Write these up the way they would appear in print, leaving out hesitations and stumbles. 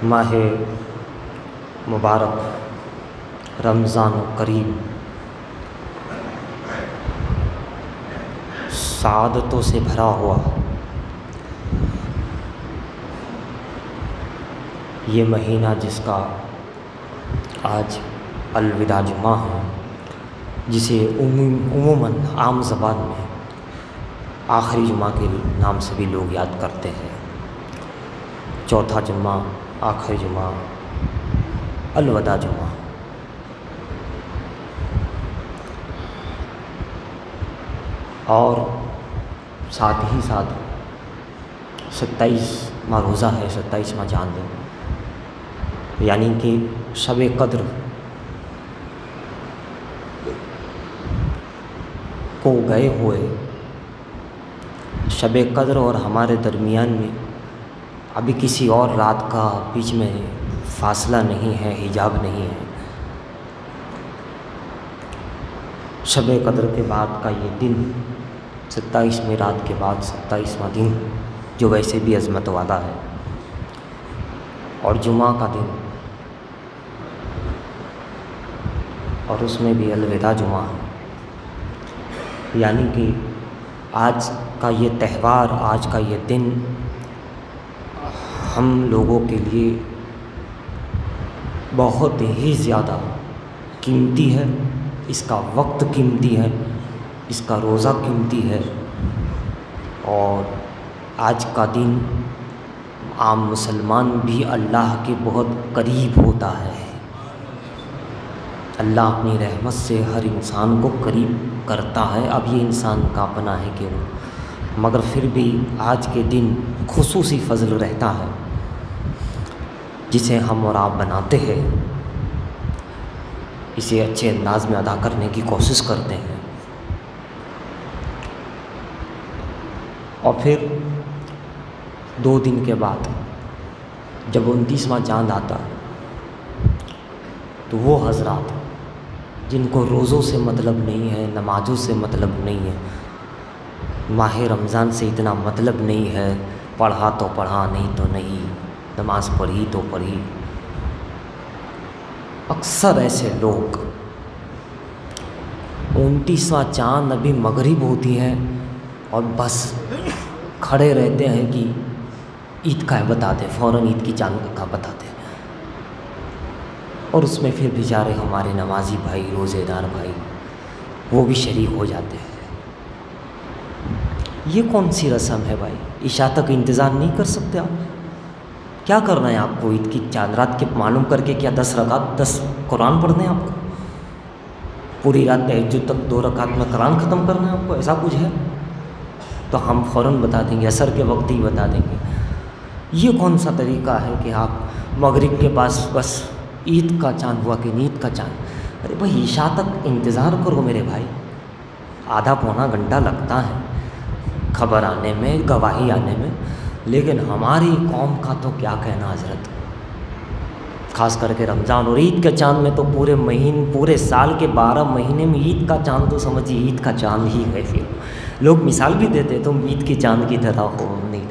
ماہ مبارک رمضان کریم سعادتوں سے بھرا ہوا یہ مہینہ جس کا آج الوداع جمعہ ہے، جسے عموماً عام زبان میں آخری جمعہ کے نام سے بھی لوگ یاد کرتے ہیں۔ چوتھا جمعہ، آخری جمعہ، الوداع جمعہ۔ اور ساتھ ہی ساتھ 27واں روزہ ہے، 27واں چاند ہے، یعنی کہ شب قدر کو گئے ہوئے شب قدر اور ہمارے درمیان میں ابھی کسی اور رات کا بیچ میں فاصلہ نہیں ہے، حجاب نہیں ہے۔ شب قدر کے بعد کا یہ دن، 27ویں رات کے بعد 27واں دن، جو ویسے بھی عظمت والا ہے، اور جمعہ کا دن، اور اس میں بھی الوداع جمعہ ہے، یعنی کہ آج کا یہ تہوار، آج کا یہ دن ہم لوگوں کے لیے بہت ہی زیادہ قیمتی ہے۔ اس کا وقت قیمتی ہے، اس کا روزہ قیمتی ہے، اور آج کا دن عام مسلمان بھی اللہ کے بہت قریب ہوتا ہے۔ اللہ اپنی رحمت سے ہر انسان کو قریب کرتا ہے، اب یہ انسان کا اپنا ہے کہ وہ، مگر پھر بھی آج کے دن خصوصی فضل رہتا ہے جسے ہم اور آپ بناتے ہیں، اسے اچھے انداز میں ادا کرنے کی کوشش کرتے ہیں، اور پھر 2 دن کے بعد جب 29واں چاند آتا تو وہ حضرات جن کو روزوں سے مطلب نہیں ہے، نمازوں سے مطلب نہیں ہے، ماہ رمضان سے اتنا مطلب نہیں ہے، پڑھا تو پڑھا، نہیں تو نہیں، نماز پڑھی تو پڑھی، اکثر ایسے لوگ 29واں چاند ابھی مغرب ہوتی ہے اور بس کھڑے رہتے ہیں کہ عید کا بتا دیں، فوراً عید کی چاند کا بتا دیں، اور اس میں پھر بیچارے ہمارے نمازی بھائی، روزے دار بھائی، وہ بھی شریک ہو جاتے ہیں۔ یہ کون سی رسم ہے بھائی؟ عشاء تک انتظار نہیں کر سکتے آپ؟ کیا کرنا ہے آپ کو عید کی چاند رات کے معلوم کر کے؟ کیا 10 رکعت 10 قرآن پڑھنے ہیں آپ کو؟ پوری رات تہجد تک 2 رکعت میں قرآن ختم کرنا ہے آپ کو؟ ایسا کچھ ہے تو ہم فوراً بتا دیں گے، عصر کے وقت ہی بتا دیں گے۔ یہ کون سا طریقہ ہے کہ آپ مغرب کے پاس بس عید کا چاند ہوا کہ عید کا چاند؟ ارے بھائی عشاء تک انتظار کرو میرے بھائی، آدھا پونا گھنٹہ لگتا ہے خبر آنے میں، گواہی آنے میں، لیکن ہماری قوم کا تو کیا کہنا حضرت، خاص کر کے رمضان اور عید کے چاند میں تو پورے سال کے 12 مہینے میں عید کا چاند تو سمجھیے عید کا چاند ہی ہے۔ پھر لوگ مثال بھی دیتے تم عید کے چاند کی طرح ہو، نہیں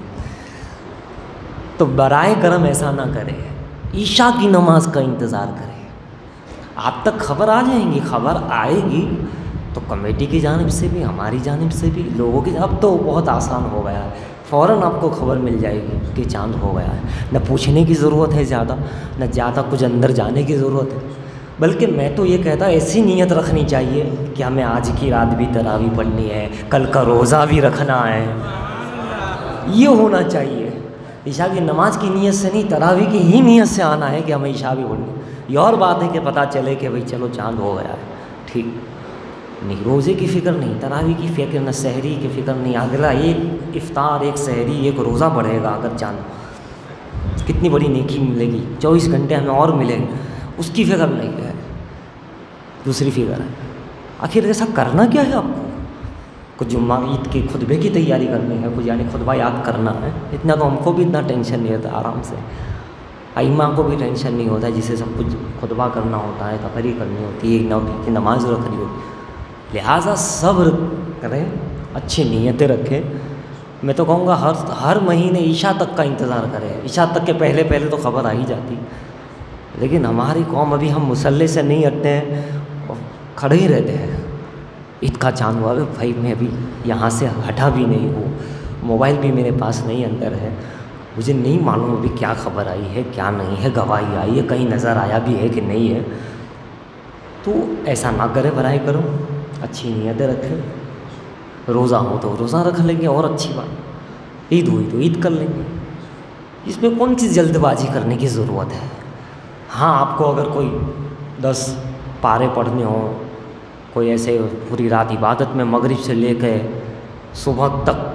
تو برائے کرم ایسا نہ کرے، عشاء کی نماز کا انتظار کرے۔ آپ تک خبر آ جائیں گی، خبر آئے گی تو کمیٹی کی جانب سے بھی، ہماری جانب سے بھی، لوگوں کی، اب تو بہت آسان ہو گیا ہے، فوراً آپ کو خبر مل جائے گی کہ چاند ہو گیا ہے، نہ پوچھنے کی ضرورت ہے زیادہ، نہ زیادہ کچھ اندر جانے کی ضرورت ہے۔ بلکہ میں تو یہ کہتا ایسی نیت رکھنی چاہیے کہ ہمیں آج کی رات بھی تراویح پڑھنی ہے، کل کا روزہ بھی رکھنا ہے، یہ ہونا چاہیے۔ عشاء کی نماز کی نیت سے نہیں، تراویح کی ہی نیت سے آنا ہے کہ ہمیں عشاء بھی پڑھنی ہے۔ یہ اور بات ہے کہ پتہ چلے کہ بھئی چلو چاند ہو گیا ہے، ٹھیک نہیں، روزے کی فکر نہیں، تراویح کی فکر نہ، سحری کی فکر نہیں، اگلا ایک افطار، ایک سحری، ایک روزہ بڑھے گا اگر چاند، کتنی بڑی نیکی ملے گی، 24 گھنٹے ہمیں اور ملیں گے، اس کی فکر نہیں ہے۔ دوسری فکر ہے آخر ایسا کرنا کیا ہے آپ کو؟ کچھ جمعہ عید کے خطبے کی تیاری کرنی ہے، کچھ یعنی خطبہ یاد کرنا ہے، اتنا تو ہم کو بھی اتنا ٹینشن نہیں ہوتا، آرام سے ائمہ کو بھی ٹینشن نہیں ہوتا، جسے سب کچھ خطبہ کرنا ہوتا ہے، تقریر کرنی ہوتی ہے، ایک نماز رکھنی ہوتی ہے، لہٰذا صبر کریں، اچھی نیتیں رکھیں، میں تو کہوں گا ہر مہینے عشاء تک کا انتظار کرے. عشاء تک کے پہلے تو خبر آ ہی جاتی. لیکن ہماری قوم ابھی ہم مصلی سے نہیں ہٹتے ہیں اور کھڑے ہی رہتے ہیں. عید کا چاند ہوا بھائی میں ابھی یہاں سے ہٹا بھی نہیں ہوں, موبائل بھی میرے پاس نہیں اندر ہے, مجھے نہیں معلوم ابھی کیا خبر آئی ہے کیا نہیں ہے, گواہی آئی ہے کہیں نظر آیا بھی ہے کہ نہیں ہے. تو ایسا نہ کرے برائے کرو, اچھی نیتیں رکھیں. روزہ ہو تو روزہ رکھ لیں گے اور اچھی بات. عید ہوئی تو عید کر لیں گے. اس میں کون سی جلد بازی کرنے کی ضرورت ہے. ہاں آپ کو اگر کوئی 10 پارے پڑھنے ہوں, کوئی ایسے پوری رات عبادت میں مغرب سے لے کے صبح تک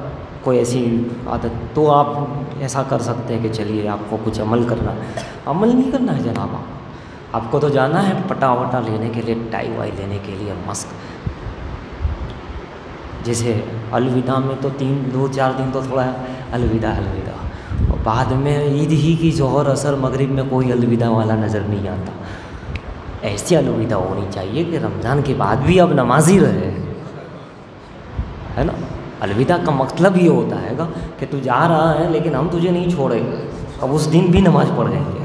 کوئی ایسی عادت, تو آپ ایسا کر سکتے ہیں کہ چلیے آپ کو کچھ عمل کرنا ہے. عمل نہیں کرنا ہے جناب. آپ کو تو جانا ہے پٹا وٹا لینے کے لیے, ٹائی وائی لینے کے لیے, مست. جیسے الوداع میں تو 2-4 دن تو تھوڑا الوداع, اور بعد میں عید ہی کی ظہر اثر مغرب میں کوئی الوداع والا نظر نہیں آتا. ایسی الوداع ہونی چاہیے کہ رمضان کے بعد بھی اب نمازی رہے, ہے نا. الوداع کا مطلب یہ ہوتا ہے گا کہ تو جا رہا ہے لیکن ہم تجھے نہیں چھوڑیں گے, اب اس دن بھی نماز پڑھیں گے.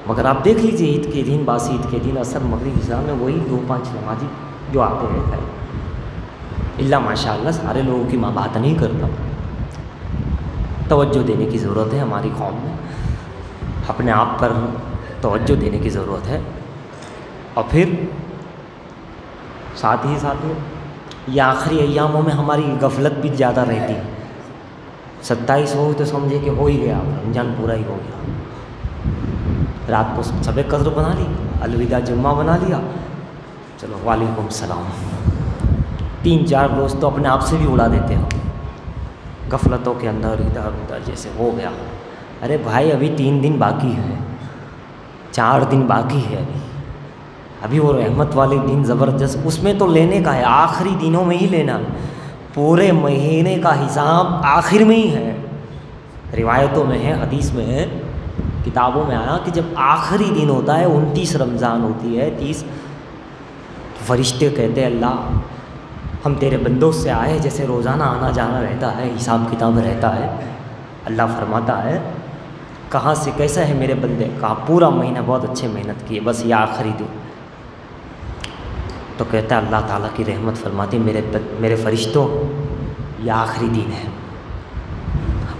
مگر آپ دیکھ لیجیے عید کے دن, باسی عید کے دن اثر مغرب عشاء میں وہی 2-5 نمازی جو آتے ہیں. اللہ ماشاء اللہ سارے لوگوں کی ماں بات نہیں کرتا. توجہ دینے کی ضرورت ہے ہماری قوم میں, اپنے آپ پر توجہ دینے کی ضرورت ہے. اور پھر ساتھ ہی یہ آخری ایاموں میں ہماری غفلت بھی زیادہ رہتی ہے. 27 ہو تو سمجھے کہ ہو ہی گیا, رمضان پورا ہی ہو گیا. رات کو شب قدر بنا لی, الوداع جمعہ بنا لیا, چلو وعلیکم السلام. 3-4 روز تو اپنے آپ سے بھی اڑا دیتے ہیں غفلتوں کے اندر, ادھر جیسے ہو گیا. ارے بھائی ابھی 3 دن باقی ہے, 4 دن باقی ہے. ابھی وہ رحمت والے دن زبردست, اس میں تو لینے کا ہے, آخری دنوں میں ہی لینا. پورے مہینے کا حساب آخر میں ہی ہے. روایتوں میں ہے, حدیث میں ہے, کتابوں میں آیا کہ جب آخری دن ہوتا ہے, 29 رمضان ہوتی ہے, 30, فرشتے کہتے ہیں اللہ ہم تیرے بندوں سے آئے, جیسے روزانہ آنا جانا رہتا ہے, حساب کتاب رہتا ہے. اللہ فرماتا ہے کہاں سے کیسا ہے میرے بندے, کہا پورا مہینہ بہت اچھے محنت کیے, بس یہ آخری دن. تو کہتا ہے اللہ تعالیٰ کی رحمت فرماتی میرے فرشتوں یہ آخری دن ہے,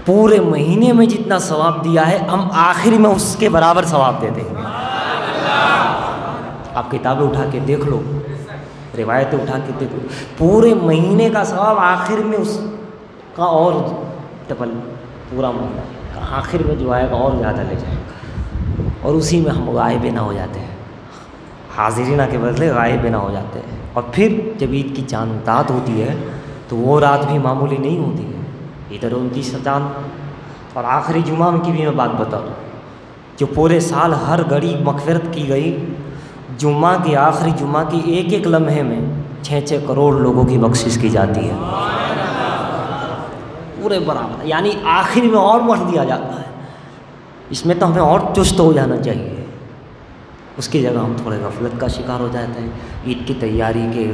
پورے مہینے میں جتنا ثواب دیا ہے ہم آخری میں اس کے برابر ثواب دیتے ہیں. آپ کتابیں اٹھا کے دیکھ لو, روایتیں اٹھا کے دیکھ لو, پورے مہینے کا ثواب آخر میں اس کا اور ڈبل, پورا مہینہ آخر میں جو آئے گا اور زیادہ لے جائے گا. اور اسی میں ہم غائب نہ ہو جاتے ہیں, حاضرینہ کے بدلے غائب نہ ہو جاتے ہیں. اور پھر جب عید کی چاند رات ہوتی ہے تو وہ رات بھی معمولی نہیں ہوتی ہے. ادھر 29 چاند, اور آخری جمعہ کی بھی میں بات بتا دوں, جو پورے سال ہر گھڑی مغفرت کی گئی, جمعہ کی آخری جمعہ کی ایک لمحے میں 6 کروڑ لوگوں کی بخشش کی جاتی ہے, پورے برابر. یعنی آخر میں اور بڑھ دیا جاتا ہے. اس میں تو ہمیں اور چست ہو جانا چاہیے. اس کی جگہ ہم تھوڑے غفلت کا شکار ہو جاتے ہیں, عید کی تیاری کے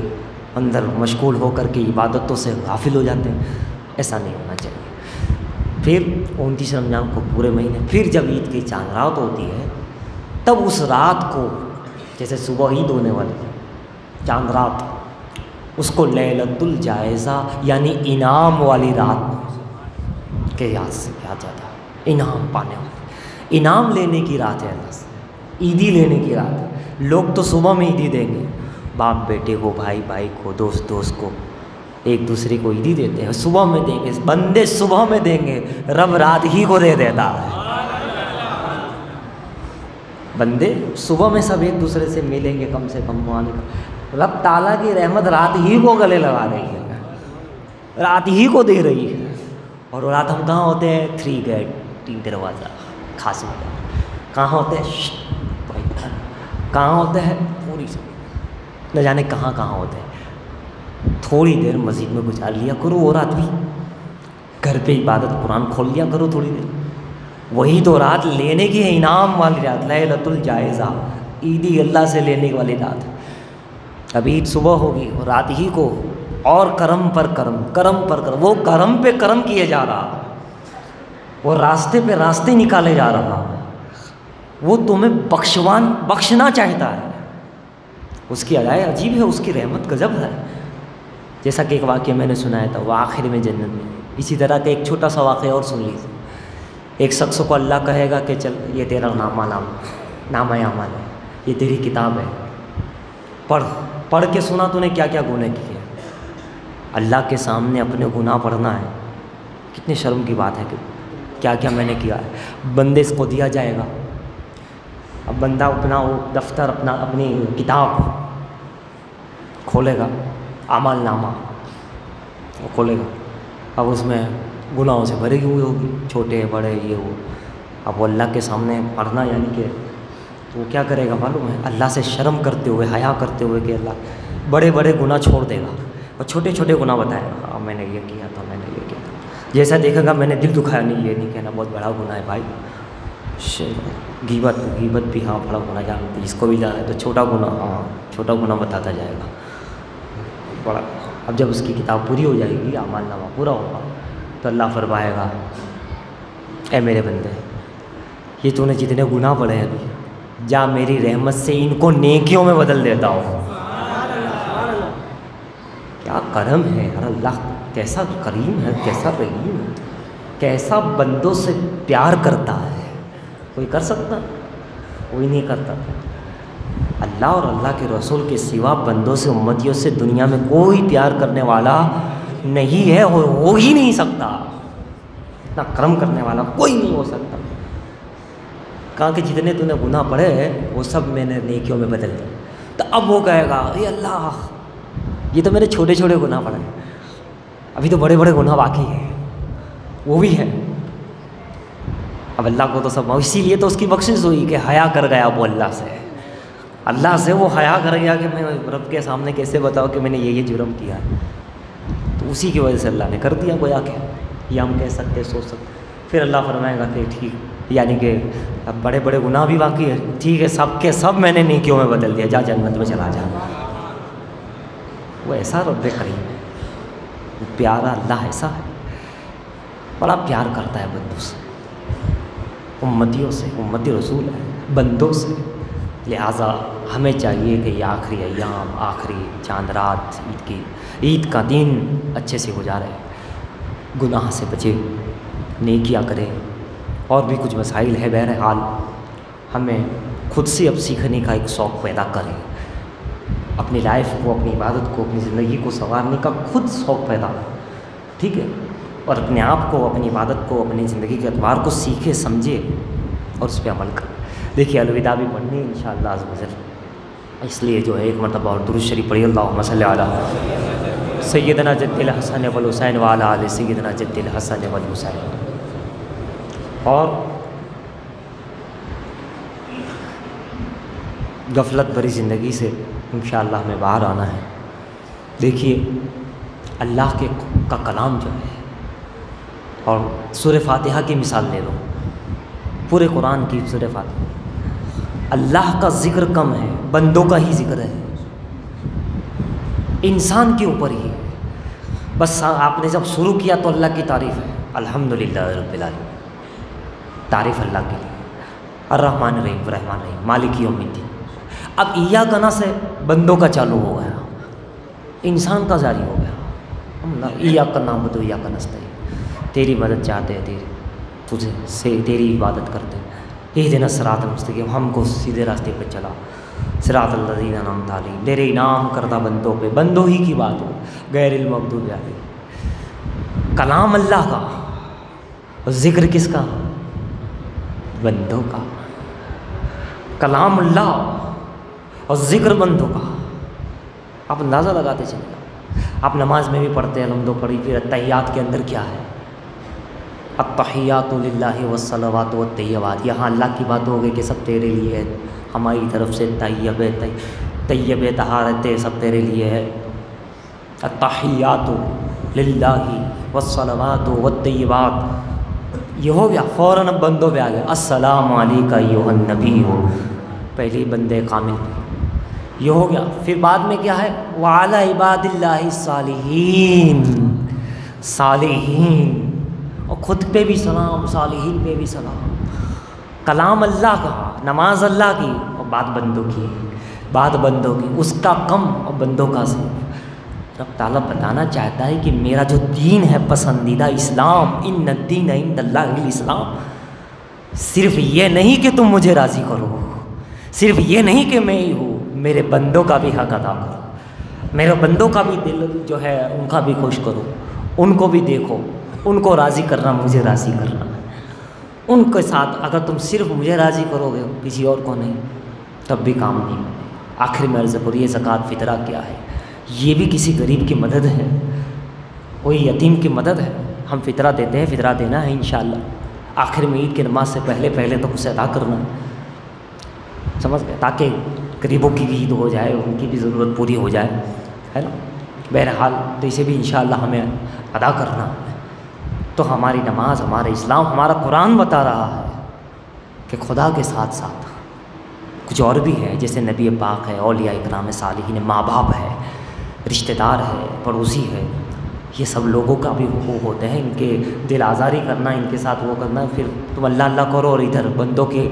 اندر مشغول ہو کر کے عبادتوں سے غافل ہو جاتے ہیں. ایسا نہیں ہونا چاہیے. پھر 29 رمضان کو پورے مہینے, پھر جب عید کی چاند رات ہوتی ہے تب اس رات کو, جیسے صبح عید ہونے والی چاند رات, اس کو لیلۃ الجائزہ یعنی انعام والی رات کے یاد سے کیا جاتا ہے. انعام پانے والی, انعام لینے کی رات ہے, اللہ سے عیدی لینے کی رات ہے. لوگ تو صبح میں عیدی دیں گے, باپ بیٹے کو, بھائی بھائی کو, دوست کو, ایک دوسرے کو عیدی دیتے ہیں, صبح میں دیں گے. بندے صبح میں دیں گے, رب رات ہی کو دے دیتا ہے. بندے صبح میں سب ایک دوسرے سے ملیں گے, کم سے کم آنے کا. رب تعالیٰ کی رحمت رات ہی کو گلے لگا رہی ہے, رات ہی کو دے رہی ہے. اور رات ہم کہاں ہوتے ہیں, 3 گیٹ, 3 دروازہ, خاص کہاں ہوتے ہیں, کہاں ہوتے ہیں, پوری نہ جانے کہاں ہوتے ہیں. تھوڑی دیر مسجد میں گزار لیا کرو, اور رات بھی گھر پہ عبادت قرآن کھول لیا کرو تھوڑی دیر. وہی تو رات لینے کی ہے, انعام والی رات, لیلۃ الجائزہ, عیدی اللہ سے لینے والی رات. اب عید صبح ہوگی اور رات ہی کو اور کرم پر کرم، کرم پر کرم، وہ کرم پہ کرم کیے جا رہا، وہ راستے پہ راستے نکالے جا رہا، وہ تمہیں بخشنا چاہتا ہے۔ اس کی ادائے عجیب ہے، اس کی رحمت گجب ہے۔ جیسا کہ ایک واقعہ میں نے سنایا تھا، وہ آخر میں جنت میں، اسی طرح کا ایک چھوٹا سا واقعہ اور سن لیجیے۔ ایک شخص کو اللہ کہے گا کہ چل یہ تیرا نامہ اعمال ہے، یہ تیری کتاب ہے، پڑھ کے سنا تو نے کیا کیا گناہ کیے۔ اللہ کے سامنے اپنے گناہ پڑھنا ہے، کتنی شرم کی بات ہے کہ کیا کیا میں نے کیا ہے۔ بندے اس کو دیا جائے گا، اب بندہ اپنا وہ دفتر اپنی کتاب کھولے گا، اعمال نامہ وہ کھولے گا، اب اس میں گناہوں سے بھری ہوئی ہوگی، چھوٹے بڑے یہ وہ۔ اب وہ اللہ کے سامنے پڑھنا یعنی کہ تو وہ کیا کرے گا معلوم ہے؟ اللہ سے شرم کرتے ہوئے، حیا کرتے ہوئے کہ اللہ بڑے بڑے گناہ چھوڑ دے گا اور چھوٹے چھوٹے گناہ بتائے گا، میں نے یہ کیا تھا، میں نے یہ کیا تھا۔ جیسا دیکھے گا میں نے دل دکھایا نہیں، یہ نہیں کہنا بہت بڑا گناہ ہے بھائی۔ غیبت بھی ہاں بڑا گناہ جانتے، اس کو بھی جانا ہے تو چھوٹا گناہ، ہاں چھوٹا گناہ بتاتا جائے گا بڑا۔ اب جب اس کی کتاب پوری ہو جائے گی، اعمال نامہ پورا ہوگا، تو اللہ فرمائے گا اے میرے بندے، یہ تو نے جتنے گناہ پڑے ہیں ابھی، جا میری رحمت سے ان کو نیکیوں میں بدل دیتا ہوں۔ کیا کرم ہے یار، اللہ کیسا کریم ہے، کیسا رحیم ہے، کیسا بندوں سے پیار کرتا ہے۔ کوئی کر سکتا؟ کوئی نہیں کرتا۔ اللہ اور اللہ کے رسول کے سوا بندوں سے، امتیوں سے دنیا میں کوئی پیار کرنے والا نہیں ہے اور ہو ہی نہیں سکتا۔ اتنا کرم کرنے والا کوئی نہیں ہو سکتا۔ کہا کہ جتنے تو نے گناہ پڑے ہیں وہ سب میں نے نیکیوں میں بدل دیا۔ تو اب وہ کہے گا اے اللہ، یہ تو میرے چھوٹے چھوٹے گناہ پڑے ہیں، ابھی تو بڑے بڑے گناہ باقی ہیں، وہ بھی ہے۔ اب اللہ کو تو سب، اسی لیے تو اس کی بخشش ہوئی کہ حیا کر گیا وہ اللہ سے وہ حیا کر گیا کہ میں رب کے سامنے کیسے بتاؤں کہ میں نے یہ جرم کیا ہے۔ تو اسی کی وجہ سے اللہ نے کر دیا گویا کہ یہ ہم کہہ سکتے، سوچ سکتے۔ پھر اللہ فرمائے گا کہ ٹھیک، یعنی کہ اب بڑے بڑے گناہ بھی باقی ہے، ٹھیک ہے، سب کے سب میں نے نیکیوں میں بدل دیا، جا جنت میں چلا جا۔ وہ ایسا رب کریم ہے، وہ پیارا اللہ ایسا ہے، بڑا پیار کرتا ہے بندوں سے، امتیوں سے، امتی رسول ہے بندوں سے۔ لہٰذا ہمیں چاہیے کہ یہ آخری ایام، آخری چاند رات عید کا دن اچھے سے گزارے، گناہ سے بچے، نیکیاں کرے۔ اور بھی کچھ مسائل ہے، بہرحال ہمیں خود سے اب سیکھنے کا ایک شوق پیدا کریں، اپنی لائف کو، اپنی عبادت کو، اپنی زندگی کو سنوارنے کا خود شوق پیدا کریں، ٹھیک ہے، اور اپنے آپ کو، اپنی عبادت کو، اپنی زندگی کے اعتبار کو سیکھے، سمجھے اور اس پہ عمل کرے۔ دیکھیے الوداع بھی پڑھنی ہے انشاءاللہ عز و جل، اس لیے جو ہے ایک مرتبہ اور درود شریف پڑھی، اللہم صلی علی سیدنا جد الحسن والحسین وعلی آل سیدنا جد الحسن والحسین۔ اور غفلت بھری زندگی سے انشاءاللہ ہمیں باہر آنا ہے۔ دیکھیے اللہ کا کلام جو ہے، اور سورہ فاتحہ کی مثال لے لو، پورے قرآن کی سورہ فاتحہ، اللہ کا ذکر کم ہے، بندوں کا ہی ذکر ہے، انسان کے اوپر ہی ہے۔ بس آپ نے جب شروع کیا تو اللہ کی تعریف ہے، الحمدللہ رب العالمین، تعریف اللہ کے لیے، الرحمن الرحیم، رحمان الرحیم، مالک یوم الدین۔ اب ایاک نستعین سے بندوں کا چالو ہو گیا، انسان کا جاری ہو گیا، ایاک نعبد و ایاک نستعین، تیری مدد چاہتے ہیں، تجھے سے تیری عبادت کرتے ہیں، اہدنا الصراط المستقیم، ہم کو سیدھے راستے پہ چلا، صراط الذین انعمت علیہم، تیرے انعام کردہ بندوں پہ، بندوں ہی کی بات ہو، غیر المغضوب علیہم۔ کلام اللہ کا اور ذکر کس کا؟ بندوں کا۔ کلام اللہ اور ذکر بندوں کا، آپ اندازہ لگاتے چلے۔ آپ نماز میں بھی پڑھتے ہیں، الحمد پڑھی، پھر التحیات کے اندر کیا ہے؟ التحیات للہ والصلوات والطیبات، یہاں اللہ کی بات ہو گئی کہ سب تیرے لیے ہے، ہماری طرف سے طیب طہارتیں سب تیرے لیے ہے۔ التحیات للہ والصلوات والطیبات، یہ ہو گیا، فوراً اب بندوں پہ آ گیا، السلام علیکہ ایھا النبی، پہلی بندے کامل پہ، یہ ہو گیا. پھر بعد میں کیا ہے؟ وعلی عباد اللہ الصالحین، صالحین، اور خود پہ بھی سلام، صالحین پہ بھی سلام. کلام اللہ کا، نماز اللہ کی، اور بات بندوں کی، بات بندوں کی، اس کا کم اور بندوں کا زیادہ. رب تعالیٰ بتانا چاہتا ہے کہ میرا جو دین ہے پسندیدہ اسلام، ان الدین عند اللہ الاسلام، صرف یہ نہیں کہ تم مجھے راضی کرو، صرف یہ نہیں کہ میں ہی ہوں، میرے بندوں کا بھی حق ادا کرو، میرے بندوں کا بھی دل جو ہے ان کا بھی خوش کرو، ان کو بھی دیکھو، ان کو راضی کرنا مجھے راضی کرنا. ان کے ساتھ اگر تم صرف مجھے راضی کرو گے کسی اور کو نہیں تب بھی کام نہیں. آخر میں عرض کریے زکوٰۃ فطرہ کیا ہے؟ یہ بھی کسی غریب کی مدد ہے، کوئی یتیم کی مدد ہے. ہم فطرہ دیتے ہیں، فطرہ دینا ہے انشاءاللہ. آخر میں عید کی نماز سے پہلے تو اسے ادا کرنا ہے، سمجھ گئے، تاکہ غریبوں کی بھی عید ہو جائے، ان کی بھی ضرورت پوری ہو جائے، ہے نا. بہرحال تو اسے بھی انشاءاللہ ہمیں ادا کرنا ہے. تو ہماری نماز، ہمارا اسلام، ہمارا قرآن بتا رہا ہے کہ خدا کے ساتھ ساتھ کچھ اور بھی ہے، جیسے نبی پاک ہے، اولیاء اکرام صالحین، ماں باپ ہے، رشتہ دار ہے، پڑوسی ہے. یہ سب لوگوں کا بھی حقوق ہوتے ہیں، ان کے دل آزاری کرنا، ان کے ساتھ وہ کرنا. پھر تم اللہ اللہ کرو اور ادھر بندوں کے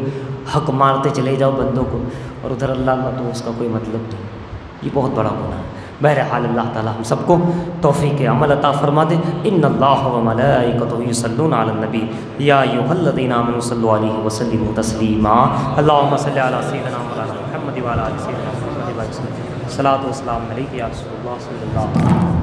حق مارتے چلے جاؤ بندوں کو، اور ادھر اللہ اللہ، تو اس کا کوئی مطلب نہیں. یہ بہت بڑا گناہ ہے. بہرحال اللہ تعالی ہم سب کو توفیق عمل عطا فرما دے. ان اللہ و ملائکتہ یصلون علی النبی یا ایھا الذین آمنوا صلوا علیہ وسلموا تسلیما. اللهم صل علی سیدنا مولانا محمد وعلی آل سیدنا محمد وسلم. صلاۃ و سلام علیک یا رسول اللہ صلی اللہ علیہ وسلم.